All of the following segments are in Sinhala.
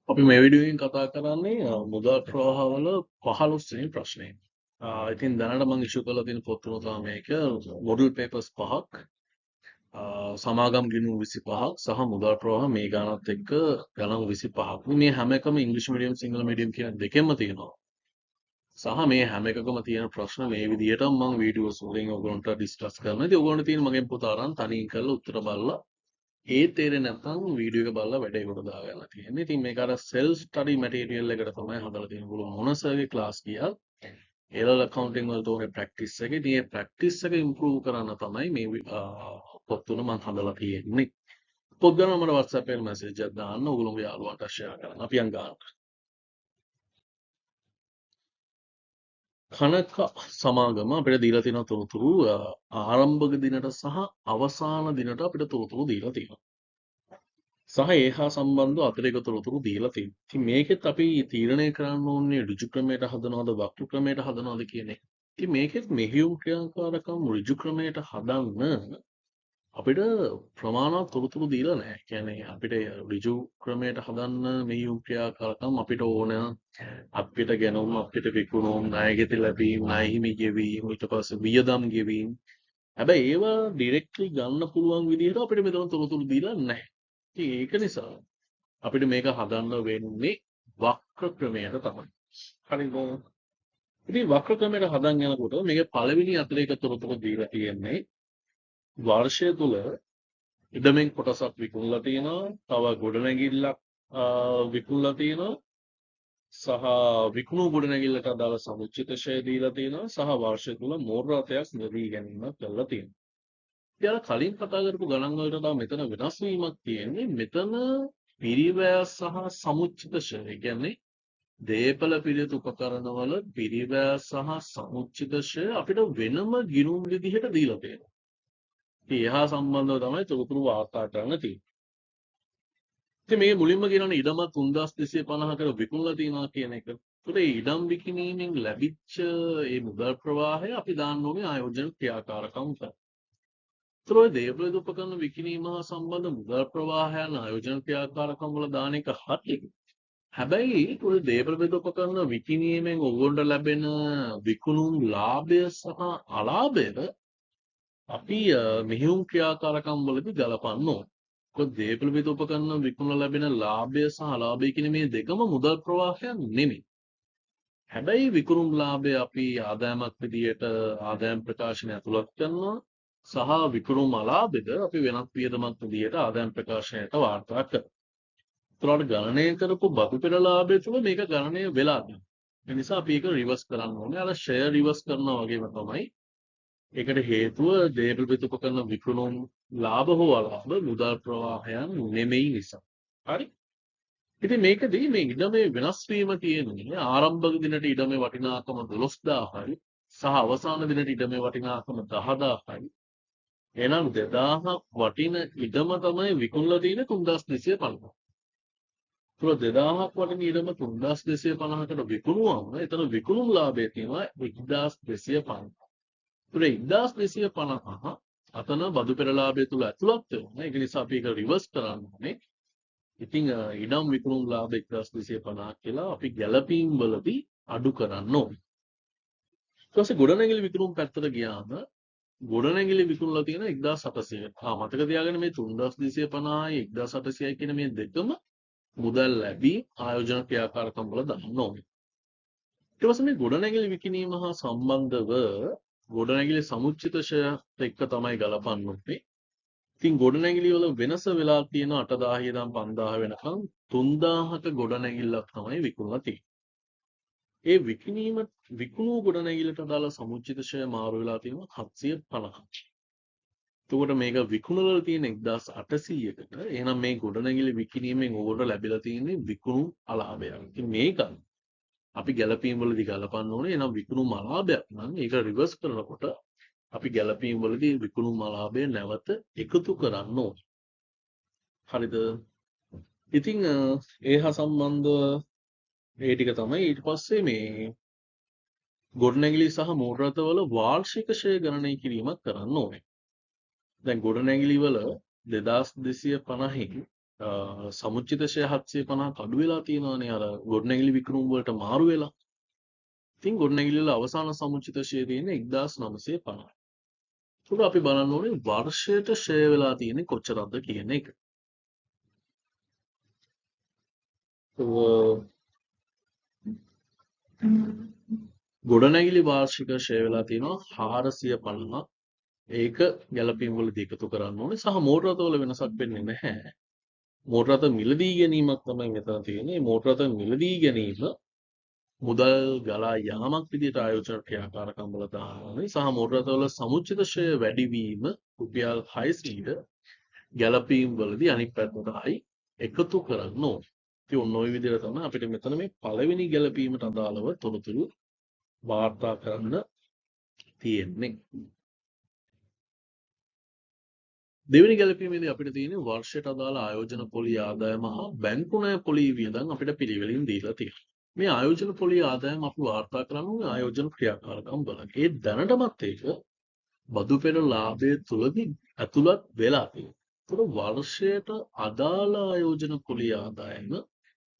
අපි මේ වීඩියෝෙන් කතා කරන්නේ මුදල් ප්‍රවාහවල 15 වෙනි ප්‍රශ්නය. ඉතින් දැනට මම ඉෂු කරලා තියෙන පොත් තුන තමයි මේක මොඩල් පේපර්ස් 5ක්, සමාගම් ගිණුම් 25ක් සහ මුදල් ප්‍රවාහ මේ ගානත් එක්ක ගණන් 25ක්. මේ හැම එකම ඉංග්‍රීසි මීඩියම් සිංහල මීඩියම් කියන දෙකෙන්ම තියෙනවා. සහ මේ හැම එකකම තියෙන ප්‍රශ්න මේ විදිහටම මම වීඩියෝස් වලින් ඔයගොල්ලන්ට ඩිස්කස් කරනවා. ඉතින් ඔයගොල්ලන්ට තියෙන මගෙන් පොත අරන් තනියෙන් කරලා උත්තර බලලා ඒ තේරෙන්නේ නැත්නම් වීඩියෝ එක බලලා වැඩේ කොට දාගන්න තියෙන්නේ. ඉතින් මේක අර self study material එකට තමයි හදලා තියෙන්නේ. පුළුවන් මොන සර්ගේ ක්ලාස් ගියත් A-level accounting වලට ඕනේ practice එක. ඉතින් මේ practice එක improve කරන්න තමයි මේ පොත් තුන මම හදලා තියෙන්නේ. පොත් ගන්න මට WhatsApp එකේ message එකක් දාන්න. ඔයගොල්ලෝගේ යාළුවන්ට share කරන්න. අපි යන් ගන්න. කනක සමාගම අපිට දීලා තියෙන තොරතුරු ආරම්භක දිනට සහ අවසාන දිනට අපිට තොරතුරු දීලා තියෙනවා. සහ ඒ හා සම්බන්ධව අතිරේක තොරතුරු දීලා තියෙනවා. ඉතින් මේකෙත් අපි තීරණය කරන්න ඕනේ ඍජු ක්‍රමයට හදනවද වක්‍ර ක්‍රමයට හදනවද කියන එක. ඉතින් මේකෙත් මෙහෙයුම් ක්‍රියාකාරකම් ඍජු ක්‍රමයට හදන්න අපිට ප්‍රමාණවත් තොරතුරු දීලා නැහැ. කියන්නේ අපිට ඍජු ක්‍රමයට හදන්න මෙහෙයුම් ක්‍රියාකාරකම් අපිට ඕන අපිට ගැනුම් අපිට විකුණුම් ණයගෙති ලැබීම් ණය හිමි ගෙවීම් ඊට පස්සේ වියදම් ගෙවීම්. හැබැයි ඒවා ඩිරෙක්ට්ලි ගන්න පුළුවන් විදිහට අපිට මෙතන තොරතුරු දීලා නැහැ. ඉතින් ඒක නිසා අපිට මේක හදන්න වෙන්නේ වක්‍ර ක්‍රමයට තමයි. හරිද? ඉතින් වක්‍ර ක්‍රමයට හදන් යනකොට මේකේ පළවෙනි අතිරේක තොරතුරු දීලා තියෙන්නේ වර්ෂය තුල ඉඩමෙන් කොටසක් විකුණලා තියෙනවා, තව ගොඩනැගිල්ලක් විකුණලා තියෙනවා, සහ විකුණු ගොඩනැගිල්ලට අදාළ සමුච්චිත ෂෙයා දීලා තියෙනවා, සහ වර්ෂය තුල මෝරාතයක් නිදී ගැනීමක් කරලා තියෙනවා. ඉතින් කලින් කතා කරපු ගණන් වලට වඩා මෙතන වෙනස් වීමක් තියෙන්නේ. මෙතන පිරිවැය සහ සමුච්චිත ෂෙයා. ඒ කියන්නේ දේපල පිළිතුරු උපකරණවල පිරිවැය සහ සමුච්චිත ෂෙයා අපිට වෙනම ගිණුම් විදිහට දීලා තියෙනවා. ඉතින් එහා සම්බන්ධව තමයි තොරතුරු වාර්තා කරන්න තියෙන්නේ. ඉතින් මේ මුලින්ම කියනවනේ ඉඩම 3250කට විකුණලා තියෙනවා කියන එක. ඒකට ඒ ඉඩම් විකිණීමෙන් ලැබිච්ච ඒ මුදල් ප්‍රවාහය අපි දාන්න ඕනේ ආයෝජන ක්‍රියාකාරකම් වලට. ඒතර ඔය දේපල උපකරණ විකිණීම හා සම්බන්ධ මුදල් ප්‍රවාහයන් ආයෝජන ක්‍රියාකාරකම් වල දාන එක හරි. හැබැයි ඔය දේපල උපකරණ විකිණීමෙන් ඔයගොල්ලන්ට ලැබෙන විකුණුම් ලාභය සහ අලාභය අපි මෙහෙයුම් ක්‍රියාකාරකම් වලදී ගලපන්න ඕන. මොකද දේපල උපකරණ විකුණලා ලැබෙන ලාභය සහ අලාභය කියන මේ දෙකම මුදල් ප්‍රවාහයන් නෙමෙයි. හැබැයි විකුණුම් ලාභය අපි ආදායමක් විදියට ආදායම් ප්‍රකාශනය ඇතුළත් කරනවා. සහ විකුණුම් අලාභෙද අපි වෙනත් වියදමක් විදියට ආදායම් ප්‍රකාශනයට වාර්තා කරනවා. ඒතරට ගණනය කරපු බදු පෙර ලාභය තුළ මේක ගණනය වෙලා තියෙනවා. ඒ නිසා අපි ඒක රිවර්ස් කරන්න ඕනේ. අර ෂෙයා රිවර්ස් කරනවා වගේම තමයි. ඒකට හේතුව දේපල උපකරණ විකුණුම් ලාභ හෝ අලාභ මුදල් ප්‍රවාහයන් නෙමෙයි නිසා. හරි? ඉතින් මේකදී මේ ඉඩමේ වෙනස් වීම තියෙන්නේ ආරම්භක දිනට ඉඩමේ වටිනාකම 12000යි සහ අවසාන දිනට ඉඩමේ වටිනාකම 10000යි. එහෙනම් 2000ක් වටින ඉඩම තමයි විකුණලා තියෙන්නේ 3250. ඒක 2000ක් වටින ඉඩම 3250කට විකුණුවම එතන විකුණුම් ලාභය තියෙනවා 1250. ඒක 1250 අතන බදු පෙර ලාභය තුල ඇතුළත් වෙනවා. ඒක නිසා අපි ඒක රිවර්ස් කරන්න ඕනේ. ඉතින් ඉඩම් විකුණුම් ලාභ 1250 කියලා අපි ගැළපීම් වලදී අඩු කරන්න ඕනේ. ඊට පස්සේ ගොඩනැගිලි විකුණුම් පැත්තට ගියාම ගොඩනැගිලි විකුණලා තියෙන 1800. මතක තියාගන්න මේ 3250යි 1800යි කියන මේ දෙකම මුදල් ලැබී ආයෝජන ක්‍රියාකාරකම් වල දාන්න ඕනේ. ඊට පස්සේ මේ ගොඩනැගිලි විකිණීම හා සම්බන්ධව ගොඩනැගිලි සමුච්චිත ෂෙයා එක්ක තමයි ගලපන්න ඕනේ. ඉතින් ගොඩනැගිලි වල වෙනස වෙලා තියෙන 8000 ඉඳන් 5000 වෙනකම් 3000ක ගොඩනැගිල්ලක් තමයි විකුණලා තියෙන්නේ. ඒ විකුණු ගොඩනැගිල්ලට අදාළ සමුච්චිත ෂෙයා මාරු වෙලා තියෙනවා 750. එතකොට මේක විකුණලා තියෙන 1800කට එහෙනම් මේ ගොඩනැගිලි විකිණීමෙන් ඕකට ලැබිලා තියෙන්නේ විකුණු අලාභයක්. ඉතින් මේක අපි ගැළපීම් වලදී ගලපන්න ඕනේ. එහෙනම් විකුණු අලාභයක් නම් ඒක රිවර්ස් කරනකොට අපි ගැළපීම් වලදී විකුණු අලාභය නැවත එකතු කරන්න ඕනේ. හරිද? ඉතින් ඒ හා සම්බන්ධ ඒ ටික තමයි ඊට පස්සේ මේ ගොඩනැගිලි සහ මූලරතවල වාර්ෂික ෂෙයා ගණනය කිරීමක් කරන්න ඕනේ. දැන් ගොඩනැගිලි වල 2250න් සමුච්චිත ෂෙයා 750ක් අඩු වෙලා තියෙනවානේ අර ගොඩනැගිලි විකුණුම් වලට මාරු වෙලා. ඉතින් ගොඩනැගිලි වල අවසාන සමුච්චිත ෂෙයා තියෙන්නේ 1950. ඒක අපි බලන්න ඕනේ වර්ෂයට ෂෙයා වෙලා තියෙන්නේ කොච්චරක්ද කියන එක. ගොඩනැගිලි වාර්ෂික ෂෙයා වෙලා තියෙනවා 450ක්. ඒක ගැලපීම් වලදී එකතු කරන්න ඕනේ සහ මෝටර රථවල වෙනසක් වෙන්නේ නැහැ. මෝටර රථ මිලදී ගැනීමක් තමයි මෙතන තියෙන්නේ. මෝටර රථ මිලදී ගැනීම මුදල් ගලා යාමක් විදිහට ආයෝජන ක්‍රියාකාරකම් වල දාන්නේ සහ මෝටර රථවල සමුච්චිත ෂෙයා වැඩිවීම රුපියල් 600 ගැලපීම් වලදී අනිත් පැත්තට ආයි එකතු කරන්න ඕනේ. ඉතින් ඔන්න ඔය විදිහට තමයි අපිට මෙතන මේ පළවෙනි ගැලපීමට අදාළව තොරතුරු වාර්තා කරන්න තියෙන්නේ. දෙවෙනි ගැලපීමේදී අපිට තියෙන්නේ වර්ෂයට අදාළ ආයෝජන පොලී ආදායම හා බැංකු ණය පොලී වියදම් අපිට පිළිවෙලින් දීලා තියෙනවා. මේ ආයෝජන පොලී ආදායම අපි වාර්තා කරන්නේ ආයෝජන ක්‍රියාකාරකම් වල. ඒ දැනටමත් ඒක බදු පෙර ලාභය තුලදී ඇතුළත් වෙලා තියෙනවා. ඒතකොට වර්ෂයට අදාළ ආයෝජන පොලී ආදායම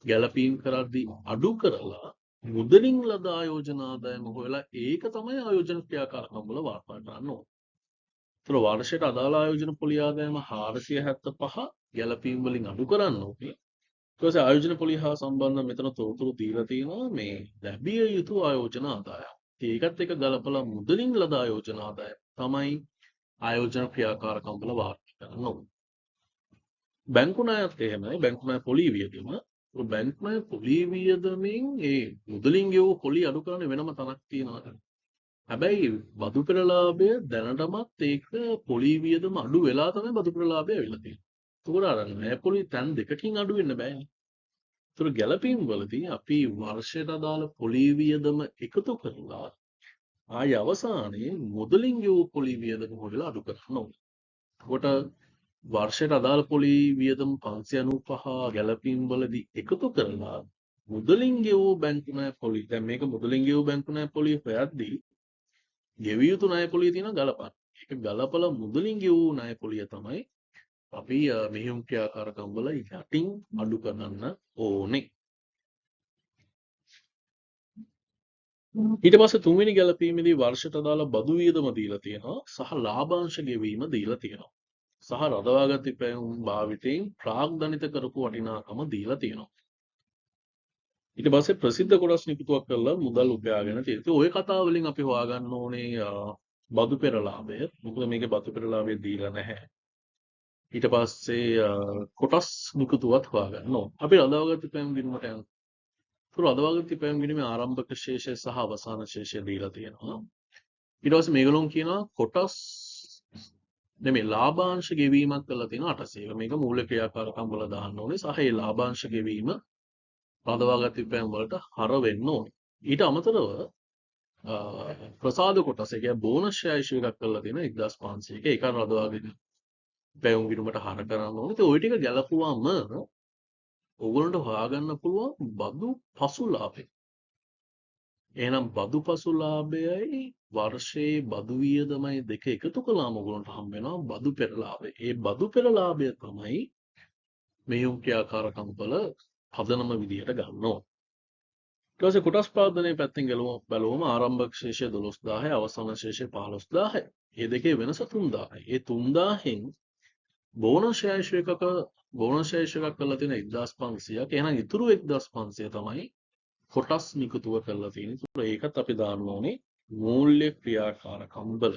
ගැලපීම් කරද්දී අඩු කරලා මුදලින් ලද ආයෝජන ආදායම හොයලා ඒක තමයි ආයෝජන ක්‍රියාකාරකම් වල වාර්තා කරන්න ඕනේ. ඒතර වර්ෂයට අදාළ ආයෝජන පොලී ආදායම 475 ගැලපීම් වලින් අඩු කරන්න ඕනේ. ඊට පස්සේ ආයෝජන පොලී හා සම්බන්ධ මෙතන තොරතුරු දීලා තියෙනවා මේ ලැබිය යුතු ආයෝජන ආදායම්. ඒකත් එක ගලපලා මුදලින් ලද ආයෝජන ආදායම තමයි ආයෝජන ක්‍රියාකාරකම් වල වාර්තා කරන්න ඕනේ. බැංකු ණයත් එහෙමයි. බැංකු ණය පොලී වියදම. බැංකු ණය පොලී වියදමෙන් ඒ මුදලින් ගෙවූ පොලී අඩු කරන්න වෙනම තනක් තියෙනවා. හැබැයි බදු පෙරලාභය දැනටමත් ඒක පොලී වියදම අඩු වෙලා තමයි බදු පෙරලාභය ඇවිල්ලා තියෙන්නේ. ඒකෝර අර ණය පොලී තැන් දෙකකින් අඩු වෙන්න බෑනේ. ඒතර ගැලපීම් වලදී අපි වර්ෂයට අදාළ පොලී වියදම එකතු කරලා ආය අවසානයේ මුදලින් ගෙවූ පොලී වියදම හොයලා අඩු කරන්න ඕනේ. කොට වර්ෂයට අදාළ පොලී වියදම 595 ගැලපීම් වලදී එකතු කරලා මුදලින් ගෙවූ බැංකු ණය පොලී දැන් මේක මුදලින් ගෙවූ බැංකු ණය පොලී හොයද්දී ගෙවිය යුතු ණය පොලිය තියෙනවා ගලපන්න. ඒක ගලපලා මුදලින් ගෙවූ ණය පොලිය තමයි අපි මෙහෙයුම් ක්‍රියාකාරකම් වල යටින් අඩු කරන්න ඕනේ. ඊට පස්සේ තුන්වෙනි ගැලපීමේදී වර්ෂයට අදාළ බදු වියදම දීලා තියෙනවා සහ ලාභාංශ ගෙවීම දීලා තියෙනවා. සහ රඳවාගත් ඉපැයුම් භාවිතයෙන් ප්‍රාග්ධනිත කරපු වටිනාකම දීලා තියෙනවා. ඊට පස්සේ ප්‍රසිද්ධ කොටස් නිකුතුවක් කරලා මුදල් උපයාගෙන තියෙනවා. ඔය කතාව වලින් අපි හොයාගන්න ඕනේ බදු පෙරලාභය. මොකද මේකේ බදු පෙරලාභය දීලා නැහැ. ඊට පස්සේ කොටස් නිකුතුවත් හොයාගන්න ඕනේ. අපි රඳවාගත් ඉපැයුම් ගිණුමට යනවා. ඒක රඳවාගත් ඉපැයුම් ගිණුමේ ආරම්භක ශේෂය සහ අවසාන ශේෂය දීලා තියෙනවා. ඊට පස්සේ මේගොල්ලෝ කියනවා කොටස් නෙමෙයි ලාභාංශ ගෙවීමක් කරලා තියෙනවා 800. මේක මූල ක්‍රියාකාරකම් වල දාන්න ඕනේ. සහ ඒ ලාභාංශ ගෙවීම රඳවාගත් ඉපැයුම් වලට හර වෙන්න ඕනේ. ඊට අමතරව ප්‍රසාද කොටස ඒ කියන්නේ බෝනස් ෂෙයා එකක් කරලා තියෙනවා 1500ක. ඒක රඳවාගත් ඉපැයුම් ගිණුමට හර කරන්න ඕනේ. ඉතින් ওই ටික ගැලපුවාම ඕගොල්ලන්ට හොයාගන්න පුළුවන් බදු පසුලාභය. එහෙනම් බදු පසුලාභයයි වර්ෂයේ බදු වියදමයි දෙක එකතු කළාම ඕගොල්ලන්ට හම්බ වෙනවා බදු පෙරලාභය. ඒ බදු පෙරලාභය තමයි මෙහෙයුම් ක්‍රියාකාරකම් වල පදනම විදියට ගන්න ඕන. ඊට පස්සේ කොටස් ප්‍රාර්ථනයේ පැත්තෙන් බැලුවම ආරම්භක ශේෂය 12000යි අවසාන ශේෂය 15000යි. මේ දෙකේ වෙනස 3000යි. ඒ 3000න් බෝනස් ෂෙයා එකක් කරලා තියෙන 1500ක්. එහෙනම් ඉතුරු 1500 තමයි කොටස් නිකුතුව කරලා තියෙන්නේ. ඒකත් අපි දාන්න ඕනේ මූල්‍ය ක්‍රියාකාරකම් වල.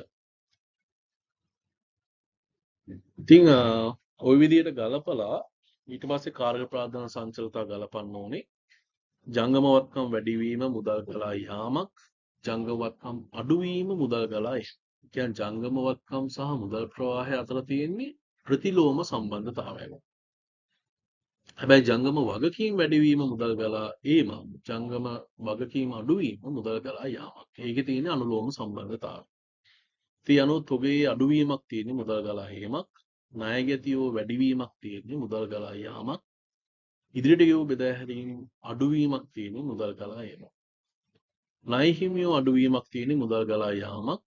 ඉතින් ওই විදියට ගලපලා ඊට පස්සේ කාර්ය ප්‍රාර්ථනා සංචලිතා ගලපන්න ඕනේ. ජංගමවත්කම් වැඩිවීම මුදල් ගලා යාමක්, ජංගමවත්කම් අඩුවීම මුදල් ගලා යාම. කියන්නේ ජංගමවත්කම් සහ මුදල් ප්‍රවාහය අතර තියෙන්නේ ප්‍රතිලෝම සම්බන්ධතාවයක්. හැබැයි ජංගම වගකීම් වැඩිවීම මුදල් ගලා ඒම, ජංගම වගකීම් අඩුවීම මුදල් ගලා යාමක්. ඒකේ තියෙන අනුලෝම සම්බන්ධතාවය. ඉතින් අනුව තොගේ අඩුවීමක් තියෙන්නේ මුදල් ගලා ඒමක්, ණය ගැතියෝ වැඩිවීමක් තියෙන්නේ මුදල් ගලා යාමක්, ඉදිරියට ගෙවූ බෙදා හැරීම් අඩුවීමක් තියෙන්නේ මුදල් ගලා ඒමක්. ණය හිමියෝ අඩුවීමක් තියෙන්නේ මුදල් ගලා යාමක්,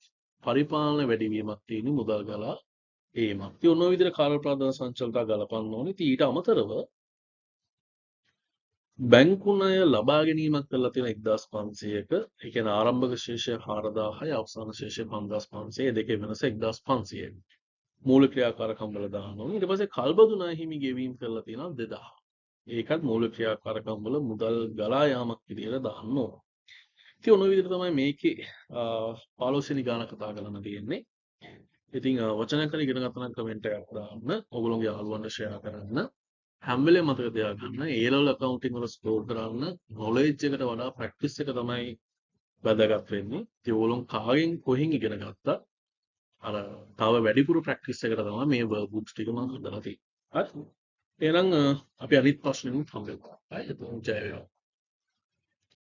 පරිපාලන වැඩිවීමක් තියෙන්නේ මුදල් ගලා ඒමත්. ඉතින් ඔන්න ඔය විදිහට කාල ප්‍රාදාන සංචලිතව ගලපන්න ඕනේ. ඉතින් ඊට අමතරව බැංකු ණය ලබා ගැනීමක් කරලා තියෙන 1500ක ඒ කියන්නේ ආරම්භක ශේෂය 4000යි අවසාන ශේෂය 5500. ඒ දෙකේ වෙනස 1500යි. මූලික ක්‍රියාකාරකම් වල දාන්න ඕනේ. ඊට පස්සේ කල්බදු ණය හිමි ගෙවීම් කරලා තියෙනවා 2000. ඒකත් මූලික ක්‍රියාකාරකම් වල මුදල් ගලා යාමක් විදියට දාන්න ඕන. ඉතින් ඔන්න ඔය විදිහට තමයි මේකේ 15 වෙනි ගාන කතා කරන්න තියෙන්නේ. ඉතින් වචනයක් හරි ඉගෙන ගන්න නම් කමෙන්ට් එකක් දාන්න. ඔයගොල්ලෝගේ යාළුවන්ට ෂෙයා කරන්න. හැම වෙලේම මතක තියාගන්න A level accounting වල ස්කෝර් කරන්න knowledge එකට වඩා practice එක තමයි වැදගත් වෙන්නේ. ඉතින් ඕගොල්ලෝ කාගෙන් කොහෙන් ඉගෙන ගත්තත් අර තව වැඩිපුර ප්‍රැක්ටිස් එකට තමයි මේ වර්ක්බුක්ස් ටික මම හදලා තියෙන්නේ. හරි. එහෙනම් අපි අනිත් ප්‍රශ්නෙට හම්බෙමු. හරි. ජය වේවා.